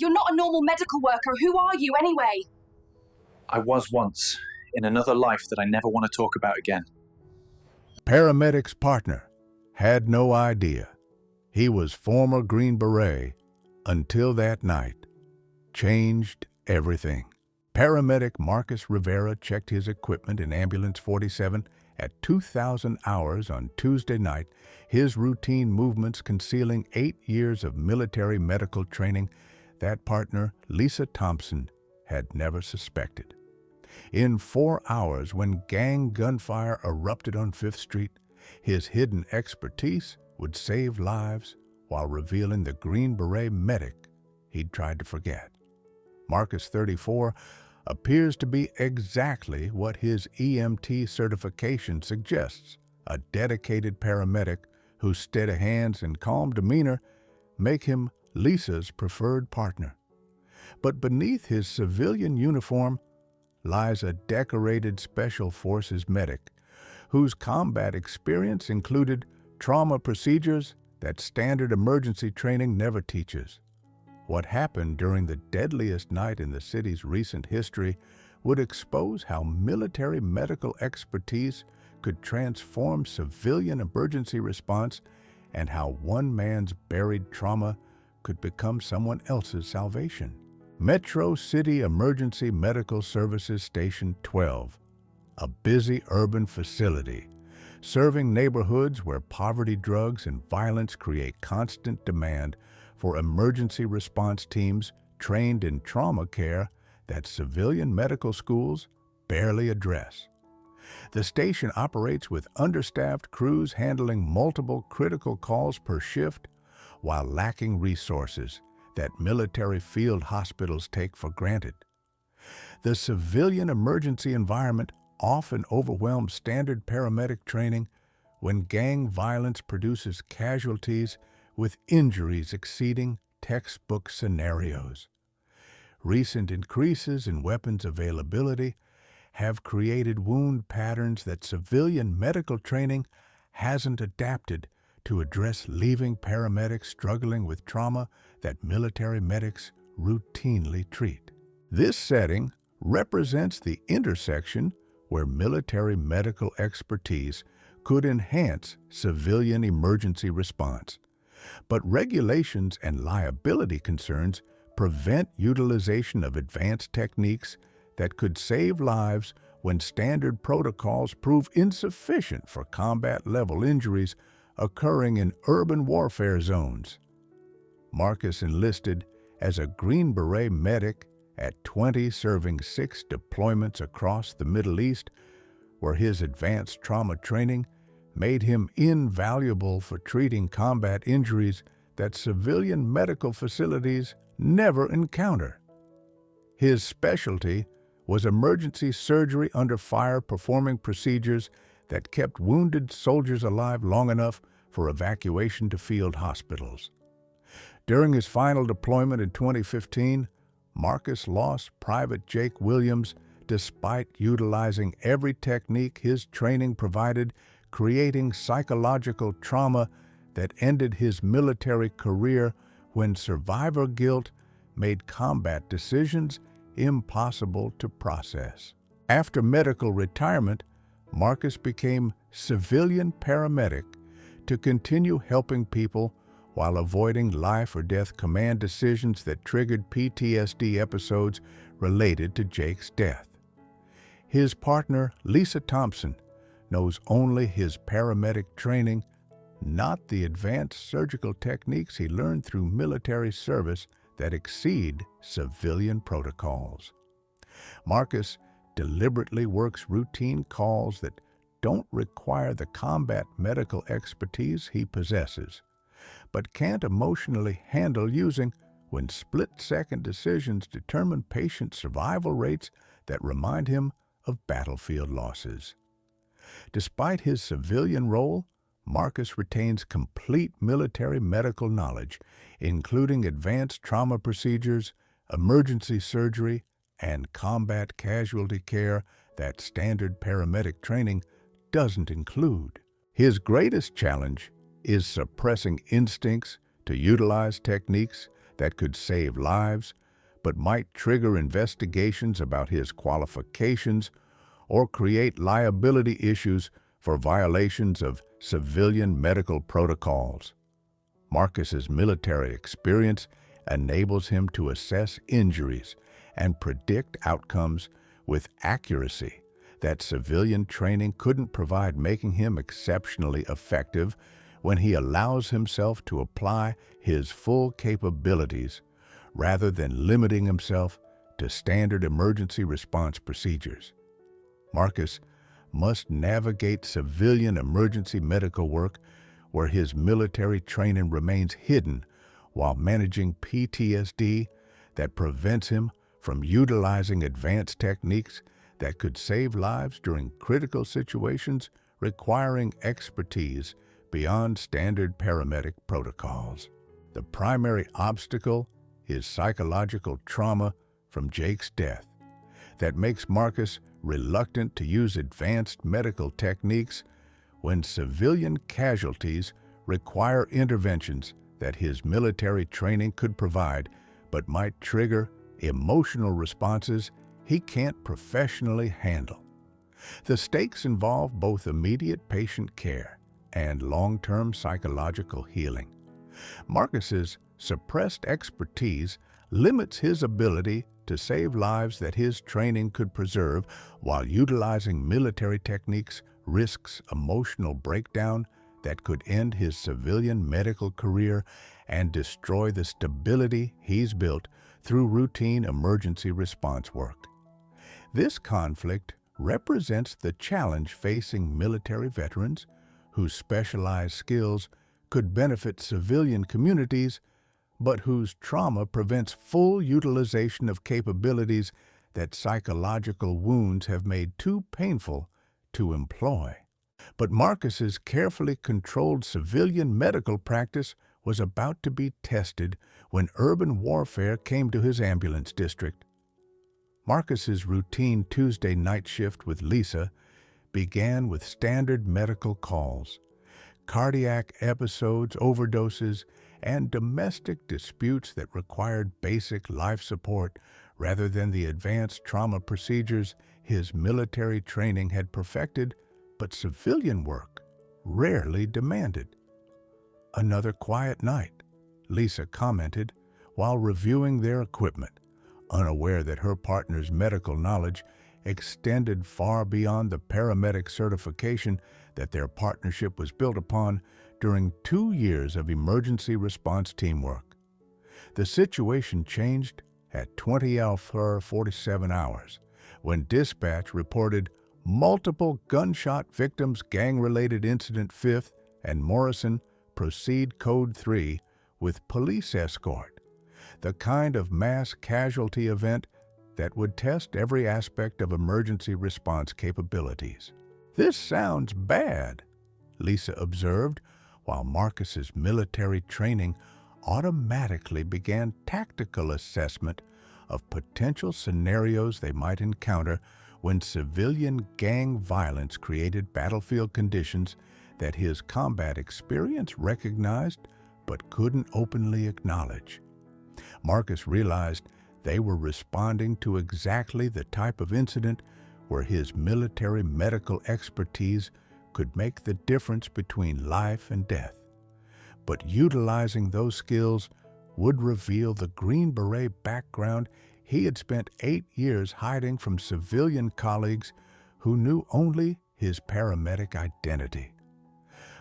You're not a normal medical worker. Who are you anyway? I was once, in another life that I never want to talk about again. Paramedic's partner had no idea he was former Green Beret until that night changed everything. Paramedic Marcus Rivera checked his equipment in Ambulance 47 at 2,000 hours on Tuesday night, his routine movements concealing 8 years of military medical training that partner, Lisa Thompson, had never suspected. In 4 hours, when gang gunfire erupted on 5th Street, his hidden expertise would save lives while revealing the Green Beret medic he'd tried to forget. Marcus, 34, appears to be exactly what his EMT certification suggests, a dedicated paramedic whose steady hands and calm demeanor make him Lisa's preferred partner. But beneath his civilian uniform lies a decorated Special Forces medic whose combat experience included trauma procedures that standard emergency training never teaches. What happened during the deadliest night in the city's recent history would expose how military medical expertise could transform civilian emergency response and how one man's buried trauma could become someone else's salvation. Metro City Emergency Medical Services Station 12, a busy urban facility serving neighborhoods where poverty, drugs, and violence create constant demand for emergency response teams trained in trauma care that civilian medical schools barely address. The station operates with understaffed crews handling multiple critical calls per shift while lacking resources that military field hospitals take for granted. The civilian emergency environment often overwhelms standard paramedic training when gang violence produces casualties with injuries exceeding textbook scenarios. Recent increases in weapons availability have created wound patterns that civilian medical training hasn't adapted to address, leaving paramedics struggling with trauma that military medics routinely treat. This setting represents the intersection where military medical expertise could enhance civilian emergency response. But regulations and liability concerns prevent utilization of advanced techniques that could save lives when standard protocols prove insufficient for combat-level injuries occurring in urban warfare zones. Marcus enlisted as a Green Beret medic at 20, serving 6 deployments across the Middle East, where his advanced trauma training made him invaluable for treating combat injuries that civilian medical facilities never encounter. His specialty was emergency surgery under fire, performing procedures that kept wounded soldiers alive long enough for evacuation to field hospitals. During his final deployment in 2015, Marcus lost Private Jake Williams despite utilizing every technique his training provided, creating psychological trauma that ended his military career when survivor guilt made combat decisions impossible to process. After medical retirement, Marcus became civilian paramedic to continue helping people while avoiding life or death command decisions that triggered PTSD episodes related to Jake's death. His partner, Lisa Thompson, knows only his paramedic training, not the advanced surgical techniques he learned through military service that exceed civilian protocols. Marcus deliberately works routine calls that don't require the combat medical expertise he possesses, but can't emotionally handle using when split-second decisions determine patient survival rates that remind him of battlefield losses. Despite his civilian role, Marcus retains complete military medical knowledge, including advanced trauma procedures, emergency surgery, and combat casualty care that standard paramedic training doesn't include. His greatest challenge is suppressing instincts to utilize techniques that could save lives, but might trigger investigations about his qualifications or create liability issues for violations of civilian medical protocols. Marcus's military experience enables him to assess injuries and predict outcomes with accuracy that civilian training couldn't provide, making him exceptionally effective when he allows himself to apply his full capabilities rather than limiting himself to standard emergency response procedures. Marcus must navigate civilian emergency medical work where his military training remains hidden while managing PTSD that prevents him from utilizing advanced techniques that could save lives during critical situations requiring expertise beyond standard paramedic protocols. The primary obstacle is psychological trauma from Jake's death that makes Marcus reluctant to use advanced medical techniques when civilian casualties require interventions that his military training could provide, but might trigger emotional responses he can't professionally handle. The stakes involve both immediate patient care and long-term psychological healing. Marcus's suppressed expertise limits his ability to save lives that his training could preserve, while utilizing military techniques risks emotional breakdown that could end his civilian medical career and destroy the stability he's built through routine emergency response work. This conflict represents the challenge facing military veterans whose specialized skills could benefit civilian communities, but whose trauma prevents full utilization of capabilities that psychological wounds have made too painful to employ. But Marcus's carefully controlled civilian medical practice was about to be tested when urban warfare came to his ambulance district. Marcus's routine Tuesday night shift with Lisa began with standard medical calls, cardiac episodes, overdoses, and domestic disputes that required basic life support rather than the advanced trauma procedures his military training had perfected, but civilian work rarely demanded. "Another quiet night," Lisa commented while reviewing their equipment, unaware that her partner's medical knowledge extended far beyond the paramedic certification that their partnership was built upon during 2 years of emergency response teamwork. The situation changed at 20:47 hours when dispatch reported multiple gunshot victims, gang-related incident 5th and Morrison proceed code 3 with police escort, the kind of mass casualty event that would test every aspect of emergency response capabilities. "This sounds bad," Lisa observed, while Marcus's military training automatically began tactical assessment of potential scenarios they might encounter when civilian gang violence created battlefield conditions that his combat experience recognized but couldn't openly acknowledge. Marcus realized they were responding to exactly the type of incident where his military medical expertise could make the difference between life and death. But utilizing those skills would reveal the Green Beret background he had spent 8 years hiding from civilian colleagues who knew only his paramedic identity.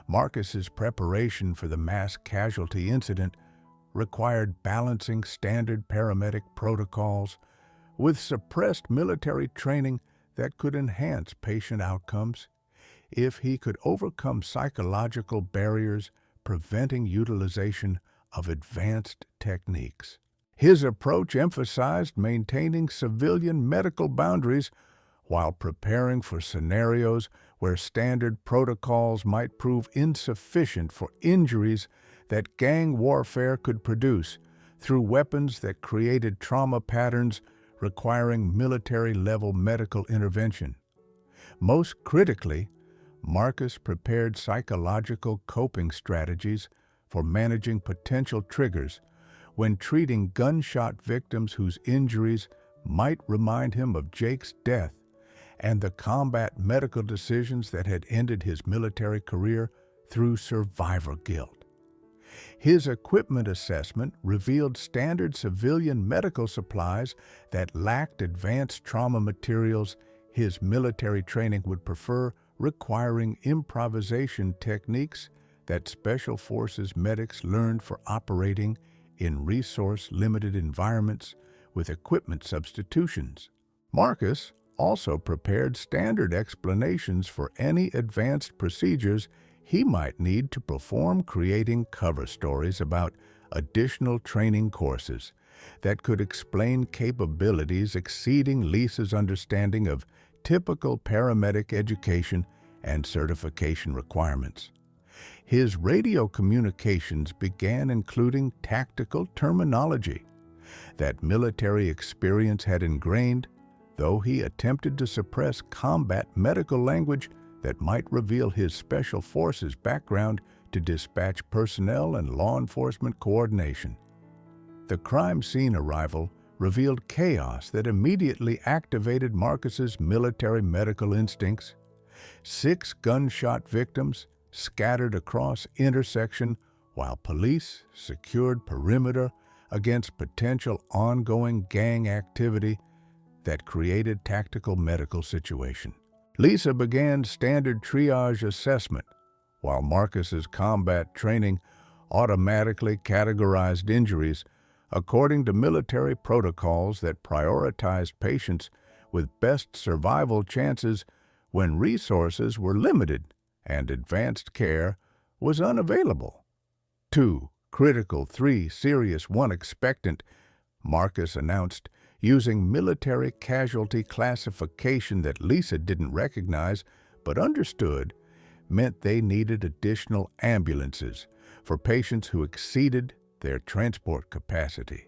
Marcus's preparation for the mass casualty incident required balancing standard paramedic protocols with suppressed military training that could enhance patient outcomes. If he could overcome psychological barriers preventing utilization of advanced techniques. His approach emphasized maintaining civilian medical boundaries while preparing for scenarios where standard protocols might prove insufficient for injuries that gang warfare could produce through weapons that created trauma patterns requiring military-level medical intervention. Most critically, Marcus prepared psychological coping strategies for managing potential triggers when treating gunshot victims whose injuries might remind him of Jake's death and the combat medical decisions that had ended his military career through survivor guilt. His equipment assessment revealed standard civilian medical supplies that lacked advanced trauma materials his military training would prefer, requiring improvisation techniques that Special Forces medics learned for operating in resource-limited environments with equipment substitutions. Marcus also prepared standard explanations for any advanced procedures he might need to perform, creating cover stories about additional training courses that could explain capabilities exceeding Lisa's understanding of typical paramedic education and certification requirements. His radio communications began including tactical terminology that military experience had ingrained, though he attempted to suppress combat medical language that might reveal his Special Forces background to dispatch personnel and law enforcement coordination. The crime scene arrival revealed chaos that immediately activated Marcus's military medical instincts. 6 gunshot victims scattered across intersection while police secured perimeter against potential ongoing gang activity that created tactical medical situation. Lisa began standard triage assessment, while Marcus's combat training automatically categorized injuries according to military protocols that prioritized patients with best survival chances when resources were limited and advanced care was unavailable. 2 critical, 3 serious, 1 expectant, Marcus announced, using military casualty classification that Lisa didn't recognize but understood meant they needed additional ambulances for patients who exceeded their transport capacity.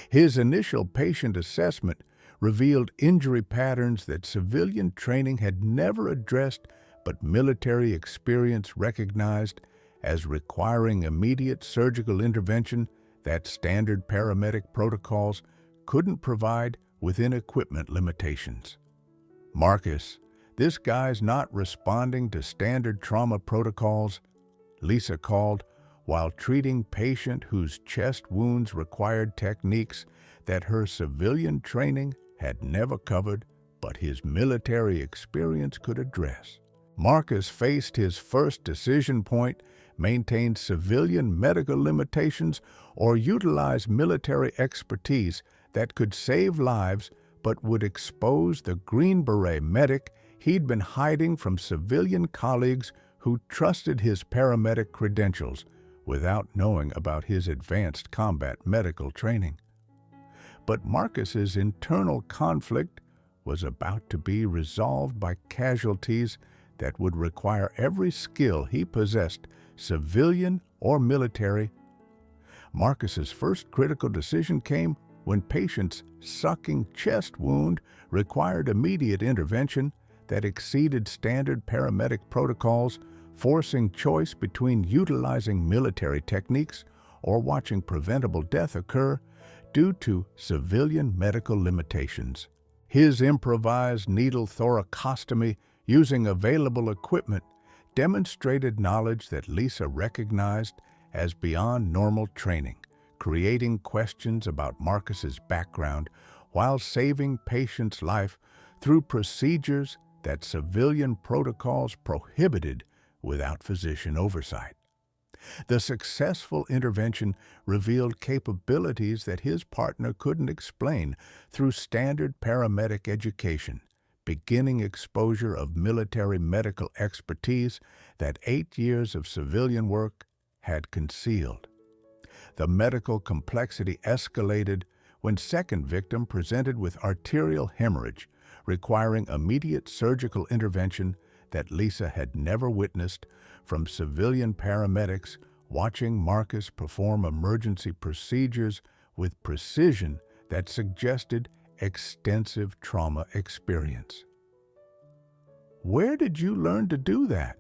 His initial patient assessment revealed injury patterns that civilian training had never addressed but military experience recognized as requiring immediate surgical intervention that standard paramedic protocols couldn't provide within equipment limitations. Marcus, this guy's not responding to standard trauma protocols, Lisa called, while treating patient whose chest wounds required techniques that her civilian training had never covered but his military experience could address. Marcus faced his first decision point: maintain civilian medical limitations or utilize military expertise that could save lives but would expose the Green Beret medic he'd been hiding from civilian colleagues who trusted his paramedic credentials without knowing about his advanced combat medical training. But Marcus's internal conflict was about to be resolved by casualties that would require every skill he possessed, civilian or military. Marcus's first critical decision came when patient's sucking chest wound required immediate intervention that exceeded standard paramedic protocols, forcing choice between utilizing military techniques or watching preventable death occur due to civilian medical limitations. His improvised needle thoracostomy using available equipment demonstrated knowledge that Lisa recognized as beyond normal training, creating questions about Marcus's background while saving patients' life through procedures that civilian protocols prohibited without physician oversight. The successful intervention revealed capabilities that his partner couldn't explain through standard paramedic education, beginning exposure of military medical expertise that 8 years of civilian work had concealed. The medical complexity escalated when second victim presented with arterial hemorrhage, requiring immediate surgical intervention that Lisa had never witnessed from civilian paramedics watching Marcus perform emergency procedures with precision that suggested extensive trauma experience. "Where did you learn to do that?"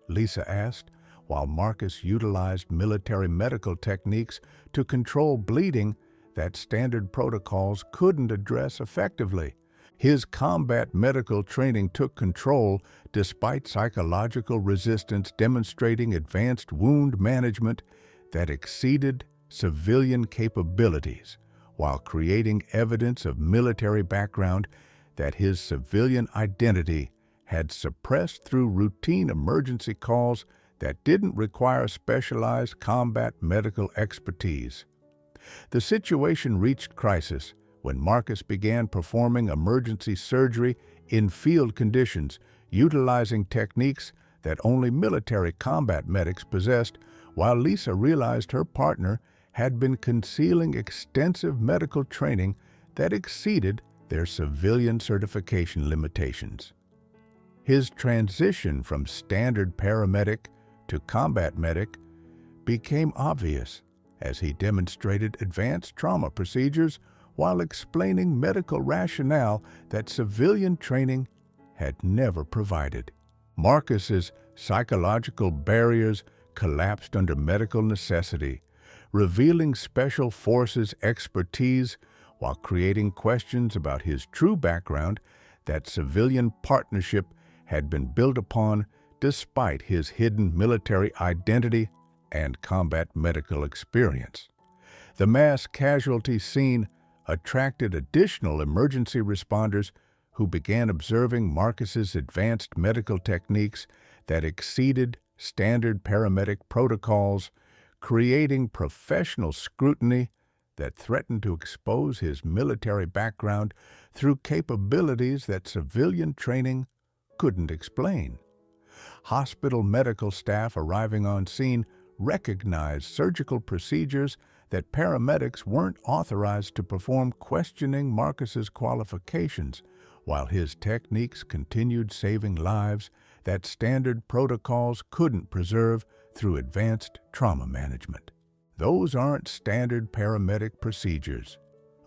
Lisa asked, while Marcus utilized military medical techniques to control bleeding that standard protocols couldn't address effectively. His combat medical training took control despite psychological resistance, demonstrating advanced wound management that exceeded civilian capabilities, while creating evidence of military background that his civilian identity had suppressed through routine emergency calls that didn't require specialized combat medical expertise. The situation reached crisis when Marcus began performing emergency surgery in field conditions, utilizing techniques that only military combat medics possessed, while Lisa realized her partner had been concealing extensive medical training that exceeded their civilian certification limitations. His transition from standard paramedic to combat medic became obvious as he demonstrated advanced trauma procedures while explaining medical rationale that civilian training had never provided. Marcus's psychological barriers collapsed under medical necessity, revealing special forces expertise while creating questions about his true background that civilian partnership had been built upon despite his hidden military identity and combat medical experience. The mass casualty scene attracted additional emergency responders who began observing Marcus's advanced medical techniques that exceeded standard paramedic protocols, creating professional scrutiny that threatened to expose his military background through capabilities that civilian training couldn't explain. Hospital medical staff arriving on scene recognized surgical procedures that paramedics weren't authorized to perform, questioning Marcus's qualifications, while his techniques continued saving lives that standard protocols couldn't preserve through advanced trauma management. "Those aren't standard paramedic procedures,"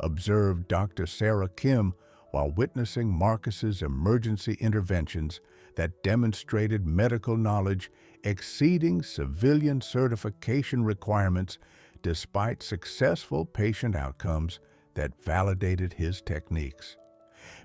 observed Dr. Sarah Kim while witnessing Marcus's emergency interventions that demonstrated medical knowledge exceeding civilian certification requirements despite successful patient outcomes that validated his techniques.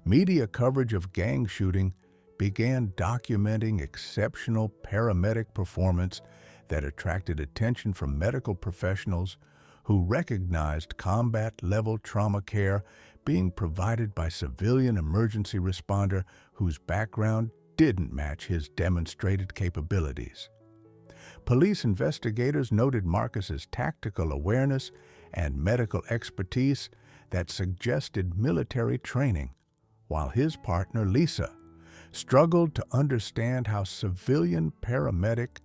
Media coverage of gang shooting began documenting exceptional paramedic performance that attracted attention from medical professionals who recognized combat-level trauma care being provided by civilian emergency responder whose background didn't match his demonstrated capabilities. Police investigators noted Marcus's tactical awareness and medical expertise that suggested military training, while his partner, Lisa, struggled to understand how civilian paramedic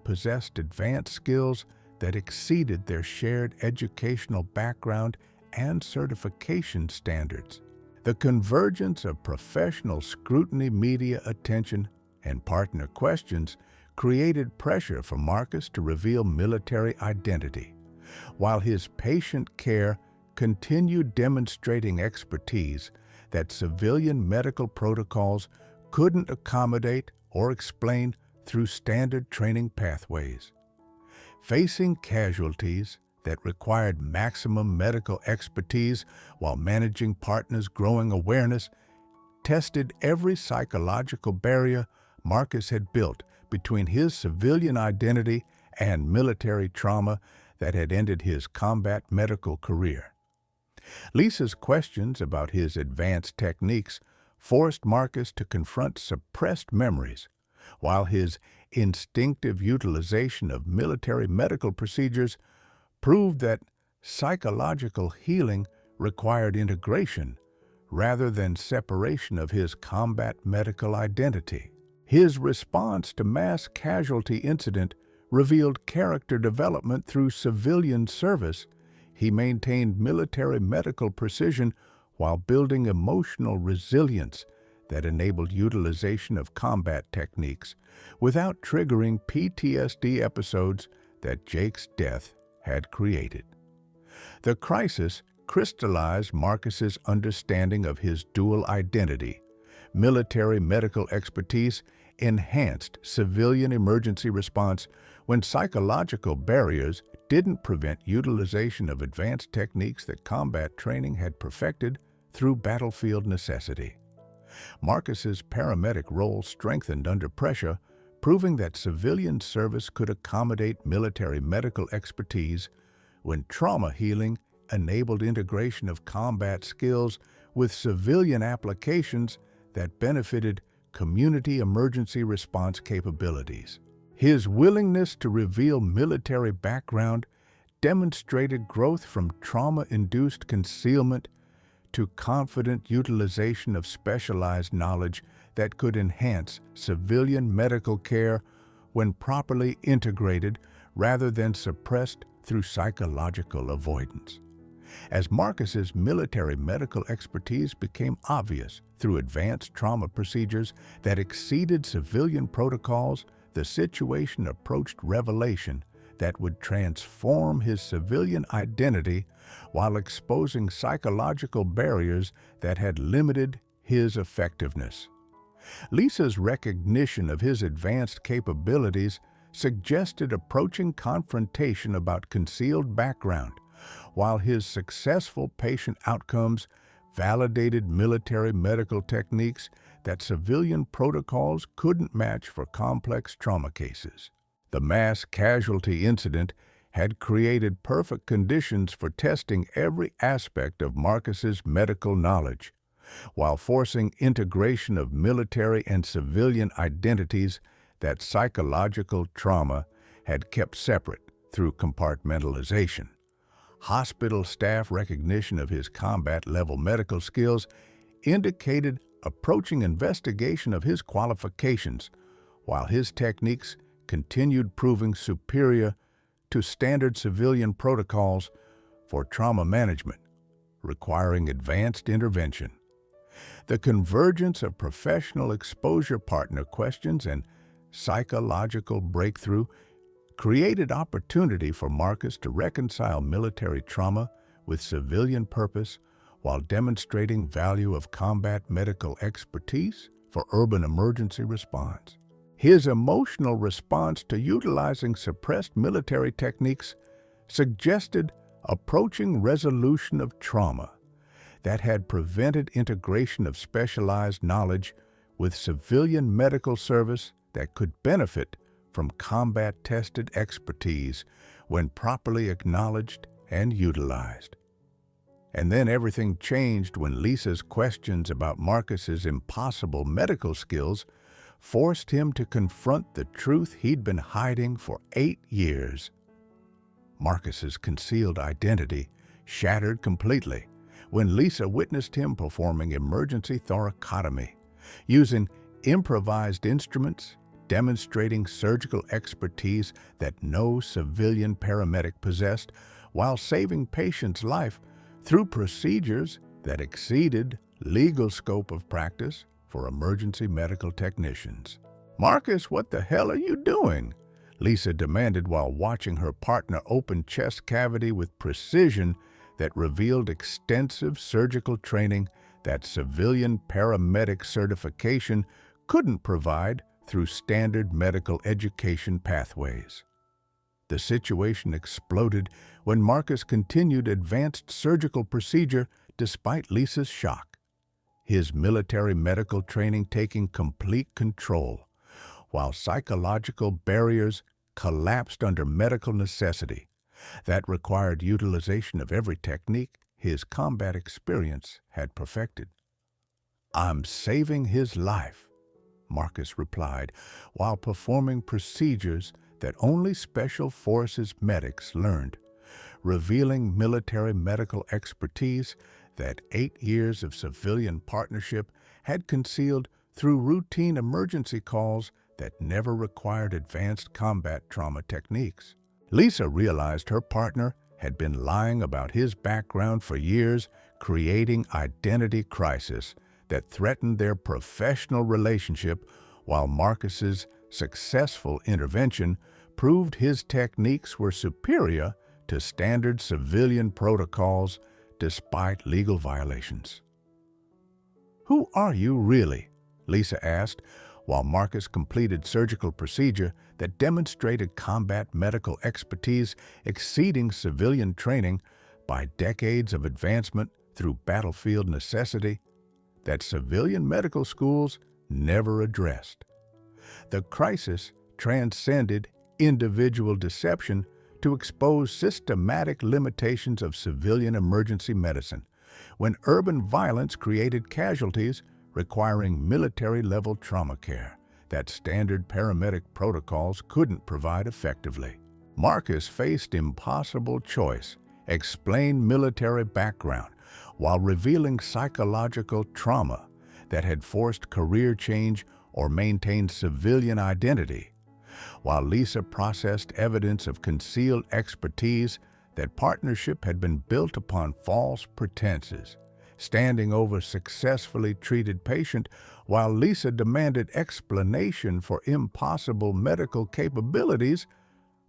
possessed advanced skills that exceeded their shared educational background and certification standards. The convergence of professional scrutiny, media attention, and partner questions created pressure for Marcus to reveal military identity, while his patient care continued demonstrating expertise that civilian medical protocols couldn't accommodate or explain through standard training pathways. Facing casualties that required maximum medical expertise while managing partners' growing awareness tested every psychological barrier Marcus had built between his civilian identity and military trauma that had ended his combat medical career. Lisa's questions about his advanced techniques forced Marcus to confront suppressed memories, while his instinctive utilization of military medical procedures proved that psychological healing required integration rather than separation of his combat medical identity. His response to mass casualty incident revealed character development through civilian service. He maintained military medical precision while building emotional resilience that enabled utilization of combat techniques without triggering PTSD episodes that Jake's death had created. The crisis crystallized Marcus's understanding of his dual identity. Military medical expertise enhanced civilian emergency response, when psychological barriers didn't prevent utilization of advanced techniques that combat training had perfected through battlefield necessity. Marcus's paramedic role strengthened under pressure, proving that civilian service could accommodate military medical expertise when trauma healing enabled integration of combat skills with civilian applications that benefited community emergency response capabilities. His willingness to reveal military background demonstrated growth from trauma-induced concealment to confident utilization of specialized knowledge that could enhance civilian medical care when properly integrated rather than suppressed through psychological avoidance. As Marcus's military medical expertise became obvious through advanced trauma procedures that exceeded civilian protocols, the situation approached revelation that would transform his civilian identity while exposing psychological barriers that had limited his effectiveness. Lisa's recognition of his advanced capabilities suggested approaching confrontation about concealed background, while his successful patient outcomes validated military medical techniques that civilian protocols couldn't match for complex trauma cases. The mass casualty incident had created perfect conditions for testing every aspect of Marcus's medical knowledge, while forcing integration of military and civilian identities that psychological trauma had kept separate through compartmentalization. Hospital staff recognition of his combat-level medical skills indicated approaching investigation of his qualifications, while his techniques continued proving superior to standard civilian protocols for trauma management, requiring advanced intervention. The convergence of professional exposure partner questions and psychological breakthrough created opportunity for Marcus to reconcile military trauma with civilian purpose while demonstrating value of combat medical expertise for urban emergency response. His emotional response to utilizing suppressed military techniques suggested approaching resolution of trauma that had prevented integration of specialized knowledge with civilian medical service that could benefit from combat-tested expertise when properly acknowledged and utilized. And then everything changed when Lisa's questions about Marcus's impossible medical skills forced him to confront the truth he'd been hiding for 8 years. Marcus's concealed identity shattered completely when Lisa witnessed him performing emergency thoracotomy, using improvised instruments, demonstrating surgical expertise that no civilian paramedic possessed, while saving patients' life through procedures that exceeded legal scope of practice for emergency medical technicians. "Marcus, what the hell are you doing?" Lisa demanded while watching her partner open chest cavity with precision that revealed extensive surgical training that civilian paramedic certification couldn't provide through standard medical education pathways. The situation exploded when Marcus continued advanced surgical procedure despite Lisa's shock, his military medical training taking complete control, while psychological barriers collapsed under medical necessity that required utilization of every technique his combat experience had perfected. "I'm saving his life," Marcus replied, while performing procedures that only Special Forces medics learned, revealing military medical expertise that 8 years of civilian partnership had concealed through routine emergency calls that never required advanced combat trauma techniques. Lisa realized her partner had been lying about his background for years, creating identity crisis that threatened their professional relationship, while Marcus's successful intervention proved his techniques were superior to standard civilian protocols despite legal violations. "Who are you really?" Lisa asked, while Marcus completed surgical procedure that demonstrated combat medical expertise exceeding civilian training by decades of advancement through battlefield necessity that civilian medical schools never addressed. The crisis transcended individual deception to expose systematic limitations of civilian emergency medicine, when urban violence created casualties requiring military-level trauma care that standard paramedic protocols couldn't provide effectively. Marcus faced impossible choice: explain military background while revealing psychological trauma that had forced career change or maintained civilian identity, while Lisa processed evidence of concealed expertise that partnership had been built upon false pretenses. Standing over successfully treated patient, while Lisa demanded explanation for impossible medical capabilities,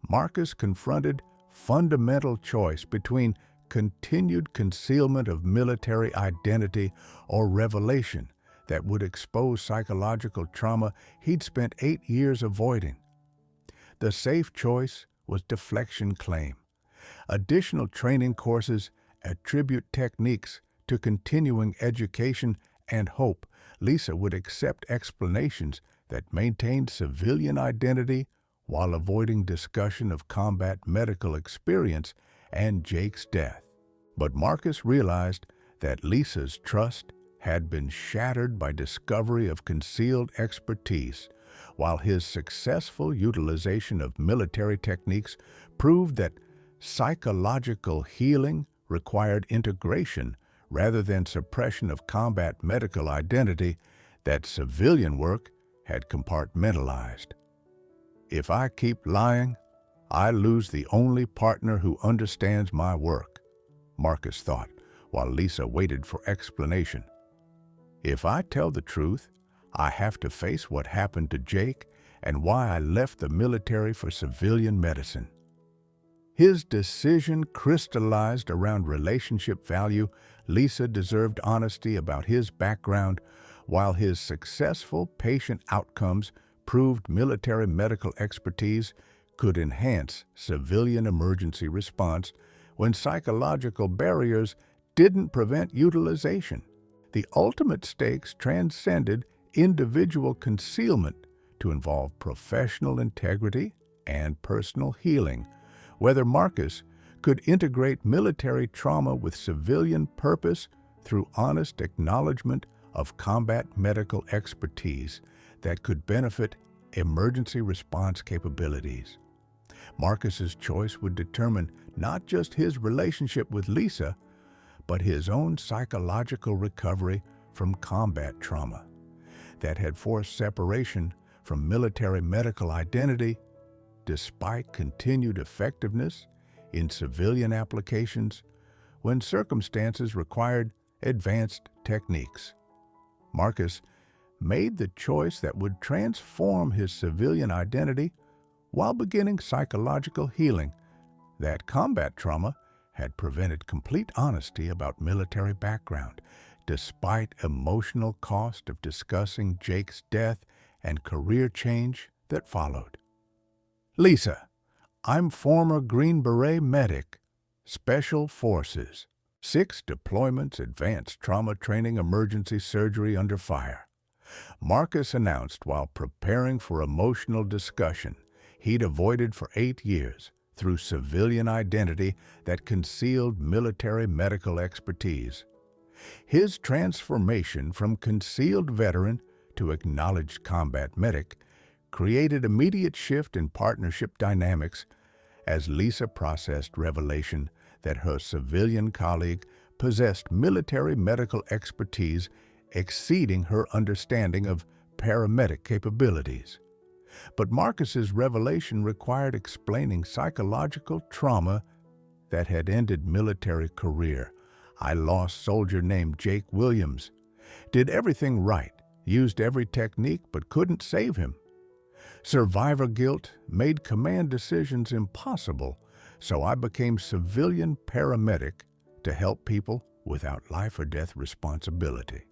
Marcus confronted fundamental choice between continued concealment of military identity or revelation that would expose psychological trauma he'd spent 8 years avoiding. The safe choice was deflection claim. Additional training courses attribute techniques to continuing education and hope Lisa would accept explanations that maintained civilian identity while avoiding discussion of combat medical experience and Jake's death. But Marcus realized that Lisa's trust had been shattered by discovery of concealed expertise, while his successful utilization of military techniques proved that psychological healing required integration rather than suppression of combat medical identity that civilian work had compartmentalized. If I keep lying, I lose the only partner who understands my work, Marcus thought, while Lisa waited for explanation. If I tell the truth, I have to face what happened to Jake and why I left the military for civilian medicine. His decision crystallized around relationship value. Lisa deserved honesty about his background, while his successful patient outcomes proved military medical expertise could enhance civilian emergency response when psychological barriers didn't prevent utilization. The ultimate stakes transcended individual concealment to involve professional integrity and personal healing, whether Marcus could integrate military trauma with civilian purpose through honest acknowledgement of combat medical expertise that could benefit emergency response capabilities. Marcus's choice would determine not just his relationship with Lisa, but his own psychological recovery from combat trauma that had forced separation from military medical identity despite continued effectiveness in civilian applications when circumstances required advanced techniques. Marcus made the choice that would transform his civilian identity while beginning psychological healing that combat trauma had prevented complete honesty about military background, despite emotional cost of discussing Jake's death and career change that followed. Lisa, I'm former Green Beret medic, Special Forces, 6 deployments, advanced trauma training, emergency surgery under fire. Marcus announced while preparing for emotional discussion he'd avoided for 8 years through civilian identity that concealed military medical expertise. His transformation from concealed veteran to acknowledged combat medic created immediate shift in partnership dynamics as Lisa processed revelation that her civilian colleague possessed military medical expertise exceeding her understanding of paramedic capabilities. But Marcus's revelation required explaining psychological trauma that had ended military career. I lost soldier named Jake Williams. Did everything right, used every technique, but couldn't save him. Survivor guilt made command decisions impossible, so I became civilian paramedic to help people without life or death responsibility.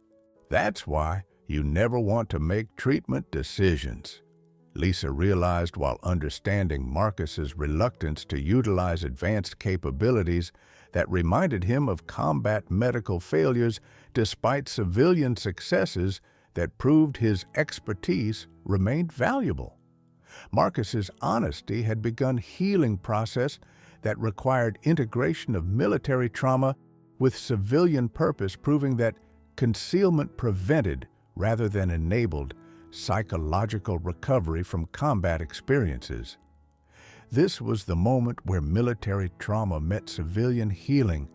That's why You never want to make treatment decisions. Lisa realized while understanding Marcus's reluctance to utilize advanced capabilities that reminded him of combat medical failures despite civilian successes that proved his expertise remained valuable. Marcus's honesty had begun a healing process that required integration of military trauma with civilian purpose, proving that concealment prevented rather than enabled psychological recovery from combat experiences. This was the moment where military trauma met civilian healing,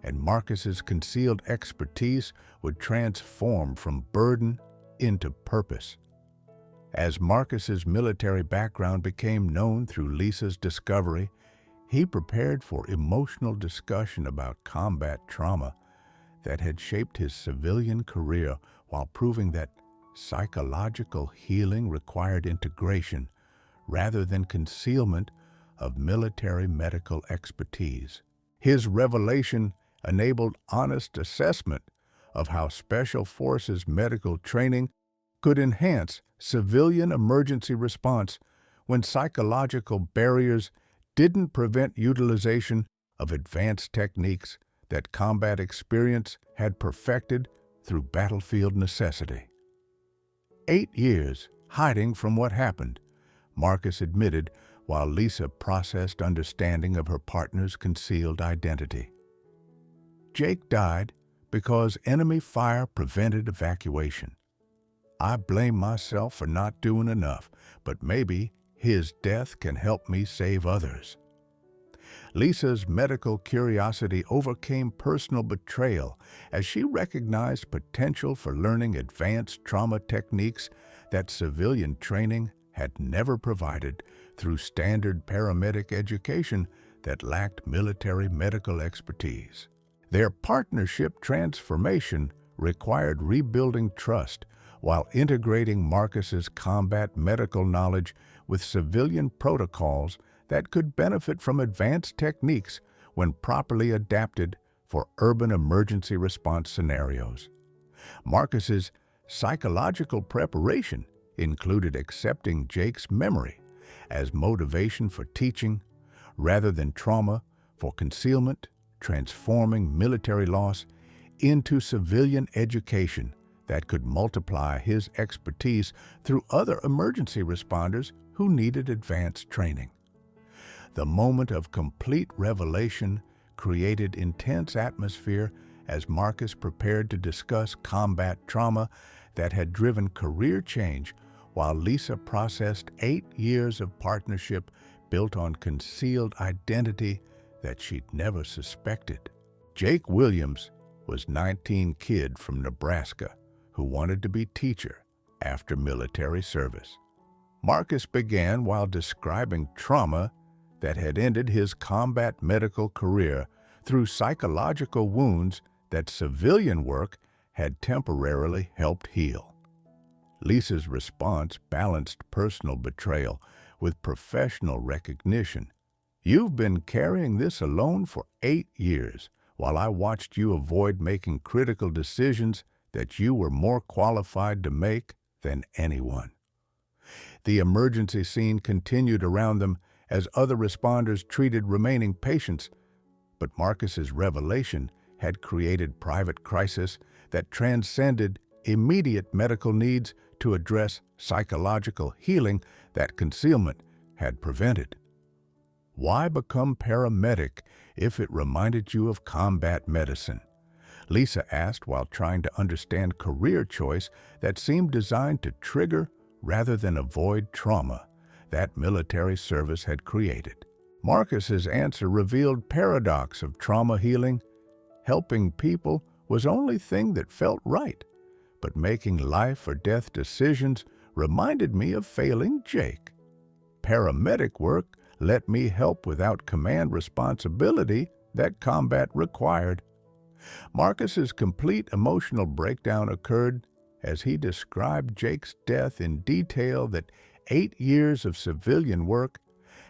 and Marcus's concealed expertise would transform from burden into purpose. As Marcus's military background became known through Lisa's discovery, he prepared for emotional discussion about combat trauma that had shaped his civilian career while proving that psychological healing required integration rather than concealment of military medical expertise. His revelation enabled honest assessment of how Special Forces medical training could enhance civilian emergency response when psychological barriers didn't prevent utilization of advanced techniques that combat experience had perfected through battlefield necessity. 8 years hiding from what happened, Marcus admitted while Lisa processed understanding of her partner's concealed identity. Jake died because enemy fire prevented evacuation. I blame myself for not doing enough, but maybe his death can help me save others. Lisa's medical curiosity overcame personal betrayal as she recognized potential for learning advanced trauma techniques that civilian training had never provided through standard paramedic education that lacked military medical expertise. Their partnership transformation required rebuilding trust while integrating Marcus's combat medical knowledge with civilian protocols that could benefit from advanced techniques when properly adapted for urban emergency response scenarios. Marcus's psychological preparation included accepting Jake's memory as motivation for teaching rather than trauma for concealment, transforming military loss into civilian education that could multiply his expertise through other emergency responders who needed advanced training. The moment of complete revelation created intense atmosphere as Marcus prepared to discuss combat trauma that had driven career change, while Lisa processed 8 years of partnership built on concealed identity that she'd never suspected. Jake Williams was 19 kid from Nebraska who wanted to be teacher after military service. Marcus began while describing trauma that had ended his combat medical career through psychological wounds that civilian work had temporarily helped heal. Lisa's response balanced personal betrayal with professional recognition. You've been carrying this alone for 8 years, while I watched you avoid making critical decisions that you were more qualified to make than anyone. The emergency scene continued around them as other responders treated remaining patients, but Marcus's revelation had created private crisis that transcended immediate medical needs to address psychological healing that concealment had prevented. Why become paramedic if it reminded you of combat medicine? Lisa asked while trying to understand career choice that seemed designed to trigger rather than avoid trauma that military service had created. Marcus's answer revealed paradox of trauma healing. Helping people was only thing that felt right, but making life or death decisions reminded me of failing Jake. Paramedic work let me help without command responsibility that combat required. Marcus's complete emotional breakdown occurred as he described Jake's death in detail that 8 years of civilian work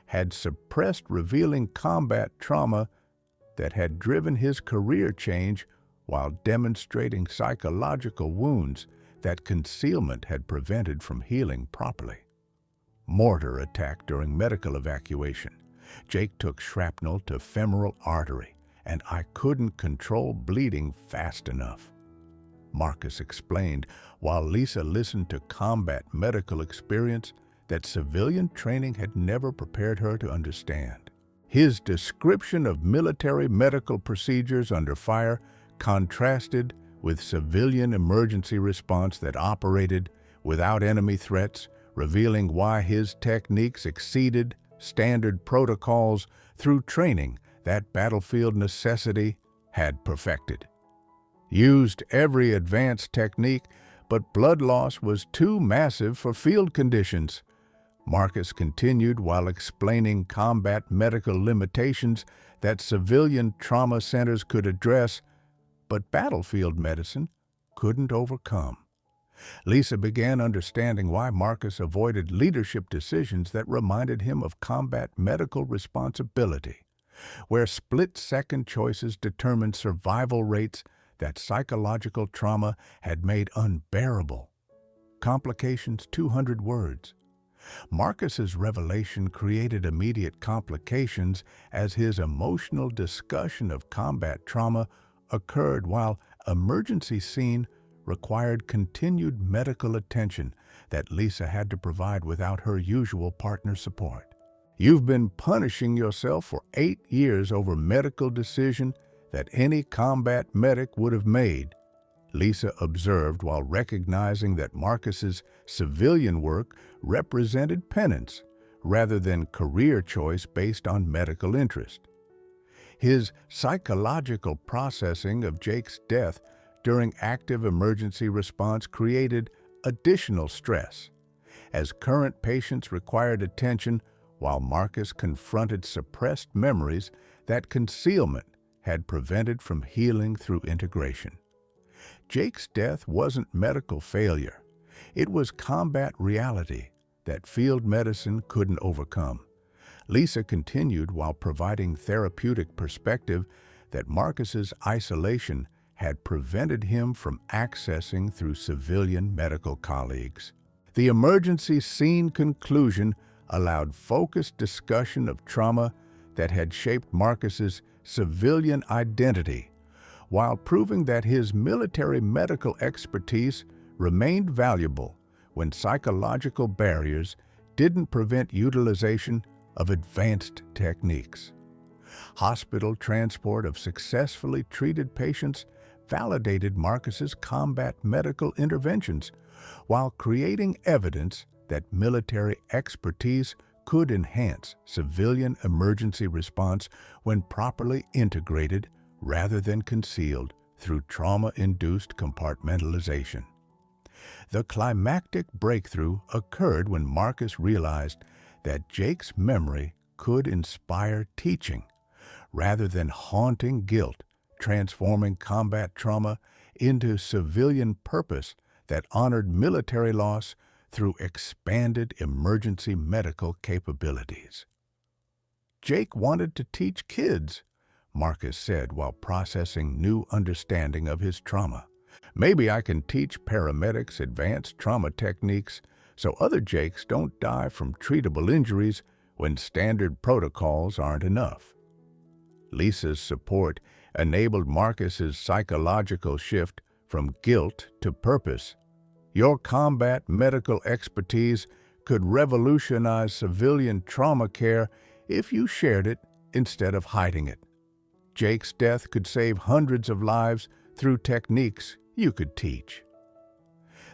had suppressed, revealing combat trauma that had driven his career change while demonstrating psychological wounds that concealment had prevented from healing properly. Mortar attack during medical evacuation. Jake took shrapnel to femoral artery, and I couldn't control bleeding fast enough. Marcus explained, while Lisa listened to combat medical experience that civilian training had never prepared her to understand. His description of military medical procedures under fire contrasted with civilian emergency response that operated without enemy threats, revealing why his techniques exceeded standard protocols through training that battlefield necessity had perfected. Used every advanced technique, but blood loss was too massive for field conditions. Marcus continued while explaining combat medical limitations that civilian trauma centers could address, but battlefield medicine couldn't overcome. Lisa began understanding why Marcus avoided leadership decisions that reminded him of combat medical responsibility, where split-second choices determined survival rates that psychological trauma had made unbearable. Complications 200 words. Marcus's revelation created immediate complications as his emotional discussion of combat trauma occurred while emergency scene required continued medical attention that Lisa had to provide without her usual partner support. You've been punishing yourself for 8 years over medical decision that any combat medic would have made, Lisa observed while recognizing that Marcus's civilian work represented penance rather than career choice based on medical interest. His psychological processing of Jake's death during active emergency response created additional stress, as current patients required attention while Marcus confronted suppressed memories that concealment had prevented from healing through integration. Jake's death wasn't medical failure. It was combat reality that field medicine couldn't overcome. Lisa continued while providing therapeutic perspective that Marcus's isolation had prevented him from accessing through civilian medical colleagues. The emergency scene conclusion allowed focused discussion of trauma that had shaped Marcus's civilian identity, while proving that his military medical expertise remained valuable when psychological barriers didn't prevent utilization of advanced techniques. Hospital transport of successfully treated patients validated Marcus's combat medical interventions, while creating evidence that military expertise could enhance civilian emergency response when properly integrated rather than concealed through trauma-induced compartmentalization. The climactic breakthrough occurred when Marcus realized that Jake's memory could inspire teaching rather than haunting guilt, transforming combat trauma into civilian purpose that honored military loss through expanded emergency medical capabilities. Jake wanted to teach kids, Marcus said while processing new understanding of his trauma. Maybe I can teach paramedics advanced trauma techniques so other Jakes don't die from treatable injuries when standard protocols aren't enough. Lisa's support enabled Marcus's psychological shift from guilt to purpose. Your combat medical expertise could revolutionize civilian trauma care if you shared it instead of hiding it. Jake's death could save hundreds of lives through techniques you could teach.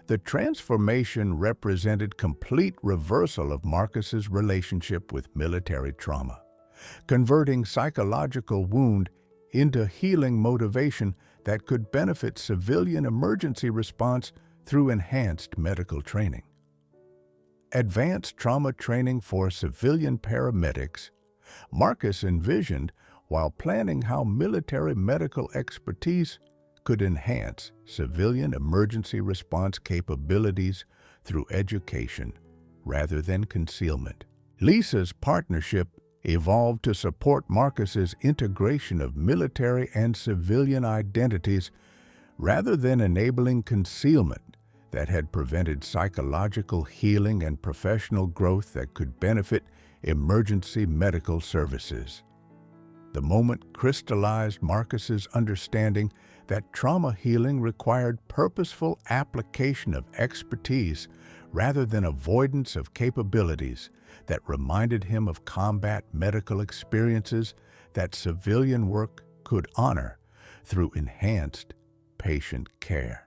The transformation represented complete reversal of Marcus's relationship with military trauma, converting psychological wound into healing motivation that could benefit civilian emergency response through enhanced medical training. Advanced trauma training for civilian paramedics, Marcus envisioned while planning how military medical expertise could enhance civilian emergency response capabilities through education rather than concealment. Lisa's partnership evolved to support Marcus's integration of military and civilian identities rather than enabling concealment that had prevented psychological healing and professional growth that could benefit emergency medical services. The moment crystallized Marcus's understanding that trauma healing required purposeful application of expertise rather than avoidance of capabilities that reminded him of combat medical experiences that civilian work could honor through enhanced patient care.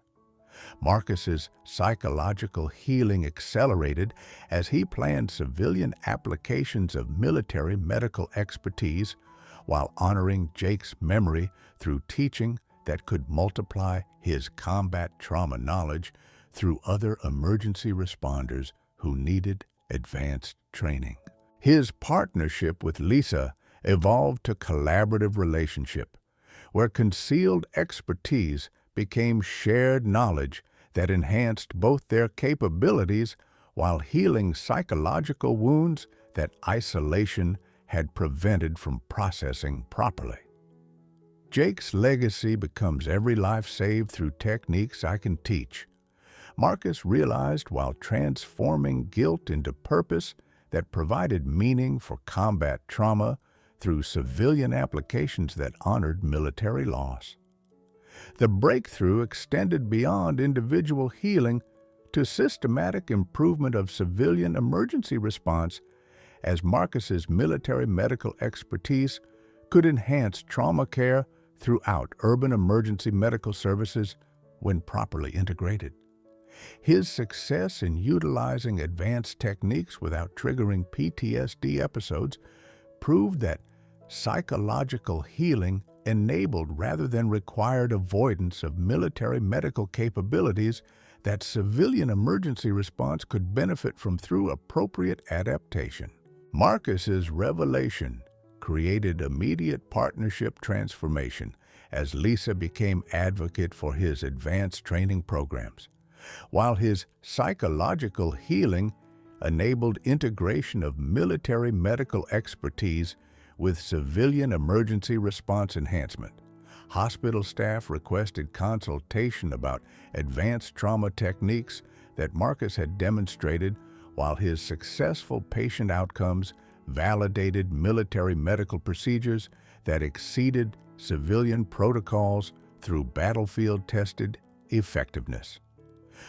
Marcus's psychological healing accelerated as he planned civilian applications of military medical expertise while honoring Jake's memory through teaching that could multiply his combat trauma knowledge through other emergency responders who needed advanced training. His partnership with Lisa evolved to collaborative relationship, where concealed expertise became shared knowledge that enhanced both their capabilities while healing psychological wounds that isolation had prevented from processing properly. Jake's legacy becomes every life saved through techniques I can teach. Marcus realized while transforming guilt into purpose that provided meaning for combat trauma through civilian applications that honored military loss. The breakthrough extended beyond individual healing to systematic improvement of civilian emergency response as Marcus's military medical expertise could enhance trauma care throughout urban emergency medical services when properly integrated. His success in utilizing advanced techniques without triggering PTSD episodes proved that psychological healing enabled rather than required avoidance of military medical capabilities that civilian emergency response could benefit from through appropriate adaptation. Marcus's revelation created immediate partnership transformation as Lisa became advocate for his advanced training programs, while his psychological healing enabled integration of military medical expertise with civilian emergency response enhancement. Hospital staff requested consultation about advanced trauma techniques that Marcus had demonstrated, while his successful patient outcomes validated military medical procedures that exceeded civilian protocols through battlefield-tested effectiveness.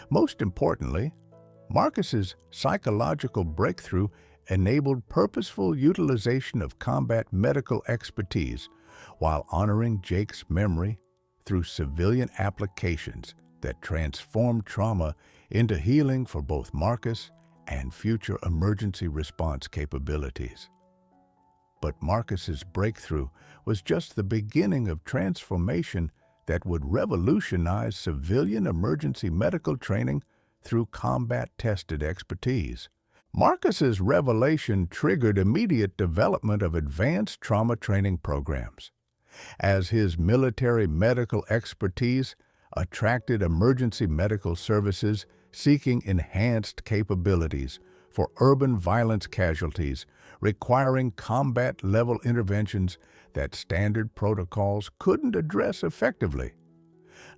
Most importantly, Marcus's psychological breakthrough enabled purposeful utilization of combat medical expertise while honoring Jake's memory through civilian applications that transformed trauma into healing for both Marcus and future emergency response capabilities. But Marcus's breakthrough was just the beginning of transformation that would revolutionize civilian emergency medical training through combat-tested expertise. Marcus's revelation triggered immediate development of advanced trauma training programs, as his military medical expertise attracted emergency medical services seeking enhanced capabilities for urban violence casualties requiring combat-level interventions that standard protocols couldn't address effectively.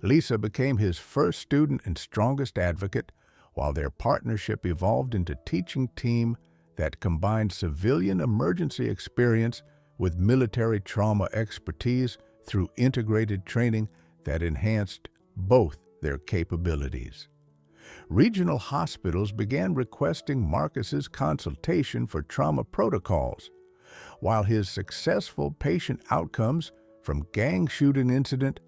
Lisa became his first student and strongest advocate, while their partnership evolved into a teaching team that combined civilian emergency experience with military trauma expertise through integrated training that enhanced both their capabilities. Regional hospitals began requesting Marcus's consultation for trauma protocols, while his successful patient outcomes from gang shooting incident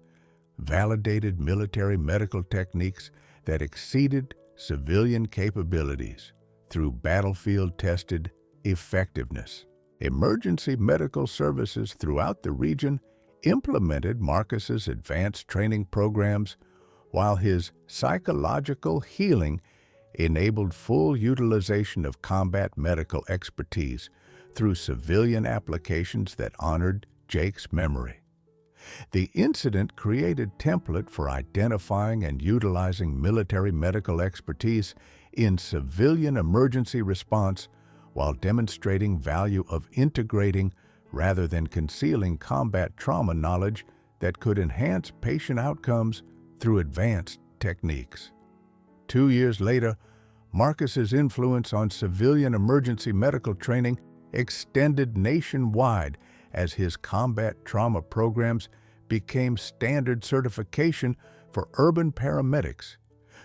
validated military medical techniques that exceeded civilian capabilities through battlefield-tested effectiveness. Emergency medical services throughout the region implemented Marcus's advanced training programs, while his psychological healing enabled full utilization of combat medical expertise through civilian applications that honored Jake's memory. The incident created a template for identifying and utilizing military medical expertise in civilian emergency response while demonstrating value of integrating rather than concealing combat trauma knowledge that could enhance patient outcomes through advanced techniques. 2 years later, Marcus's influence on civilian emergency medical training extended nationwide as his combat trauma programs became standard certification for urban paramedics,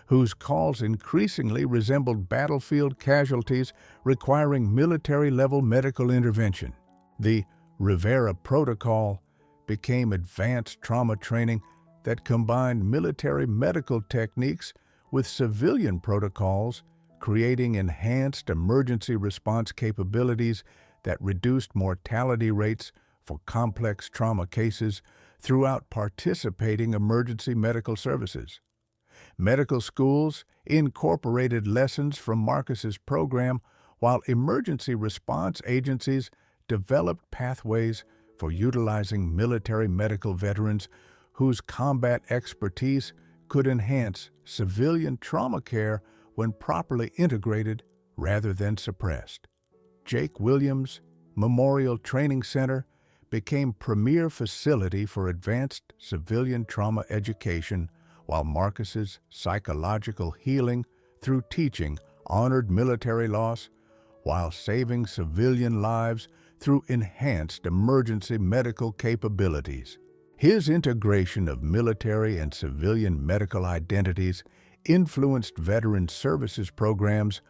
whose calls increasingly resembled battlefield casualties requiring military-level medical intervention. The Rivera Protocol became advanced trauma training that combined military medical techniques with civilian protocols, creating enhanced emergency response capabilities that reduced mortality rates for complex trauma cases throughout participating emergency medical services. Medical schools incorporated lessons from Marcus's program, while emergency response agencies developed pathways for utilizing military medical veterans whose combat expertise could enhance civilian trauma care when properly integrated rather than suppressed. Jake Williams Memorial Training Center became premier facility for advanced civilian trauma education, while Marcus's psychological healing through teaching honored military loss while saving civilian lives through enhanced emergency medical capabilities. His integration of military and civilian medical identities influenced veteran services programs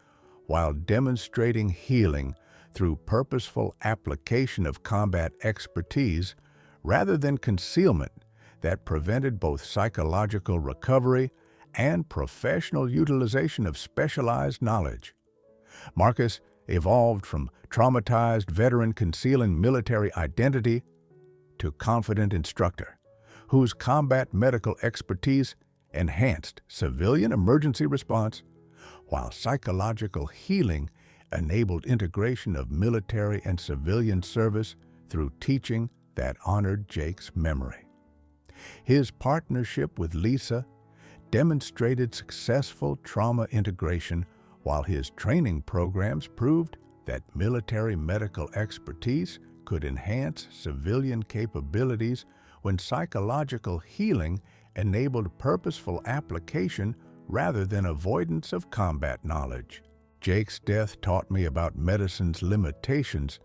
while demonstrating healing through purposeful application of combat expertise rather than concealment that prevented both psychological recovery and professional utilization of specialized knowledge. Marcus evolved from traumatized veteran concealing military identity to confident instructor, whose combat medical expertise enhanced civilian emergency response, while psychological healing enabled integration of military and civilian service through teaching that honored Jake's memory. His partnership with Lisa demonstrated successful trauma integration, while his training programs proved that military medical expertise could enhance civilian capabilities when psychological healing enabled purposeful application rather than avoidance of combat knowledge. Jake's death taught me about medicine's limitations,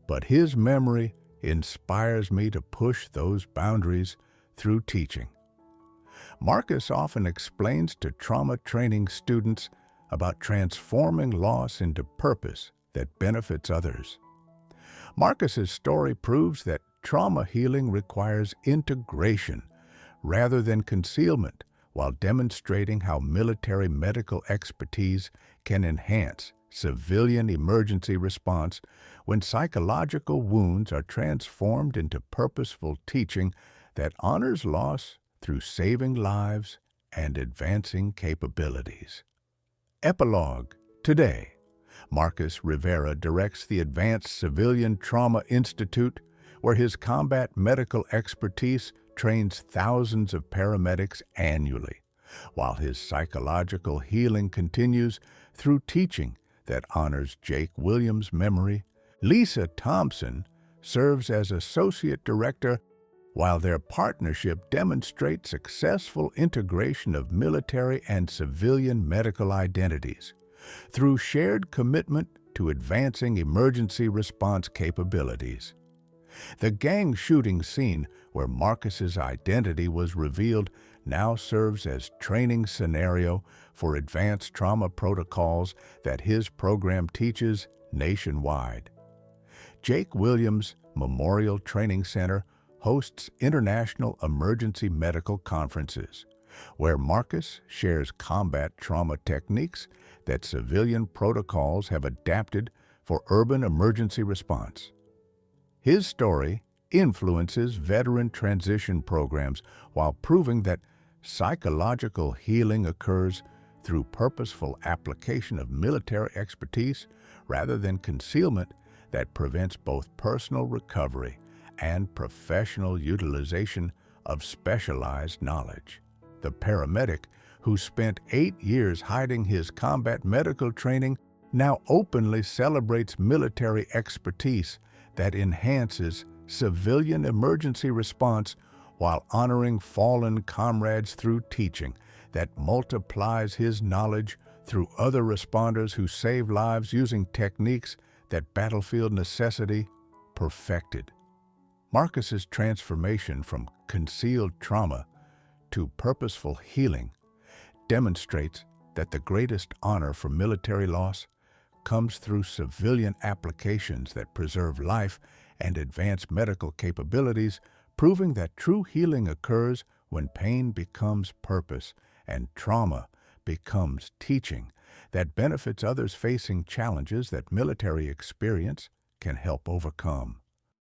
but his memory inspires me to push those boundaries through teaching. Marcus often explains to trauma training students about transforming loss into purpose that benefits others. Marcus's story proves that trauma healing requires integration rather than concealment, while demonstrating how military medical expertise can enhance civilian emergency response when psychological wounds are transformed into purposeful teaching that honors loss through saving lives and advancing capabilities. Epilogue. Today, Marcus Rivera directs the Advanced Civilian Trauma Institute, where his combat medical expertise trains thousands of paramedics annually, while his psychological healing continues through teaching that honors Jake Williams' memory. Lisa Thompson serves as Associate Director, while their partnership demonstrates successful integration of military and civilian medical identities through shared commitment to advancing emergency response capabilities. The gang shooting scene where Marcus's identity was revealed now serves as training scenario for advanced trauma protocols that his program teaches nationwide. Jake Williams Memorial Training Center hosts international emergency medical conferences, where Marcus shares combat trauma techniques that civilian protocols have adapted for urban emergency response. His story influences veteran transition programs while proving that psychological healing occurs through purposeful application of military expertise rather than concealment that prevents both personal recovery and professional utilization of specialized knowledge. The paramedic, who spent 8 years hiding his combat medical training, now openly celebrates military expertise that enhances civilian emergency response while honoring fallen comrades through teaching that multiplies his knowledge through other responders who save lives using techniques that battlefield necessity perfected. Marcus's transformation from concealed trauma to purposeful healing demonstrates that the greatest honor for military loss comes through civilian applications that preserve life and advance medical capabilities, proving that true healing occurs when pain becomes purpose and trauma becomes teaching that benefits others facing challenges that military experience can help overcome.